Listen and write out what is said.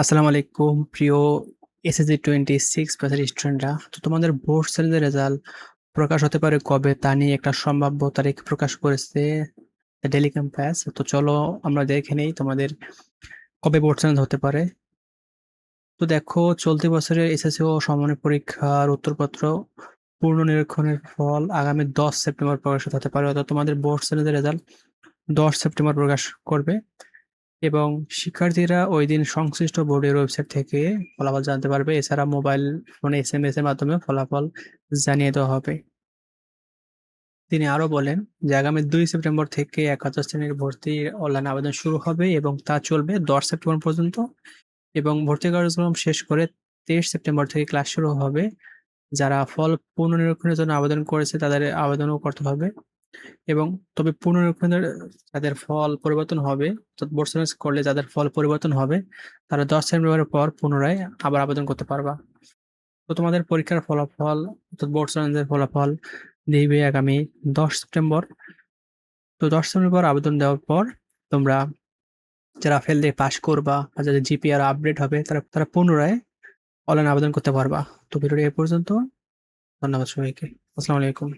আসসালামু আলাইকুম প্রিয় এসএসসি 26 ব্যাচের স্টুডেন্টরা। তো তোমাদের বোর্ড সিরিজের রেজাল্ট প্রকাশ হতে পারে কবে তা নিয়ে একটা সম্ভাব্য তারিখ প্রকাশ করেছে ডেইলি ক্যাম্পাস। তো চলো আমরা দেখে নেই তোমাদের কবে বোর্ড সিরিজ হতে পারে। তো দেখো, চলতি বছরের এসএসসি ও সমমানের পরীক্ষার উত্তরপত্র পুনর্নিরীক্ষণের ফল আগামী 10 সেপ্টেম্বর প্রকাশিত হতে পারে। অর্থাৎ তোমাদের বোর্ড সিরিজের রেজাল্ট 10 সেপ্টেম্বর প্রকাশ করবে এবং শিক্ষার্থীরা ওইদিন সংশ্লিষ্ট বোর্ডের ওয়েবসাইট থেকে ফলাফল জানতে পারবে। এছাড়া মোবাইল ফোনে এসএমএস এর মাধ্যমে ফলাফল জানিয়ে দেওয়া হবে। তিনি আরো বলেন যে আগামী 2 সেপ্টেম্বর থেকে একাদশ শ্রেণীর ভর্তির অনলাইন আবেদন শুরু হবে এবং তা চলবে 10 সেপ্টেম্বর পর্যন্ত এবং ভর্তি কার্যক্রম শেষ করে 23 সেপ্টেম্বর থেকে ক্লাস শুরু হবে। যারা ফল পুনর্নিরীক্ষণের জন্য আবেদন করেছে তাদের আবেদনও করতে হবে এবং তবে পুনর্নিরীক্ষণের যাদের ফল পরিবর্তন হবে, অর্থাৎ বোর্ড চেঞ্জ করলে যাদের ফল পরিবর্তন হবে তারা 10 সেপ্টেম্বরের পর পুনরায় আবার আবেদন করতে পারবা। তো তোমাদের পরীক্ষার ফলাফল অর্থাৎ বোর্ড চেঞ্জের ফলাফল দিবে আগামী 10 সেপ্টেম্বর। তো 10 সেপ্টেম্বর আবেদন দেওয়ার পর তোমরা যারা ফেল দিয়ে পাস করবা বা যাদের জিপিআর আপডেট হবে তারা তারা পুনরায় অনলাইন আবেদন করতে পারবা। তো ভিডিওটি এ পর্যন্ত। ধন্যবাদ সবাইকে। আসসালামু আলাইকুম।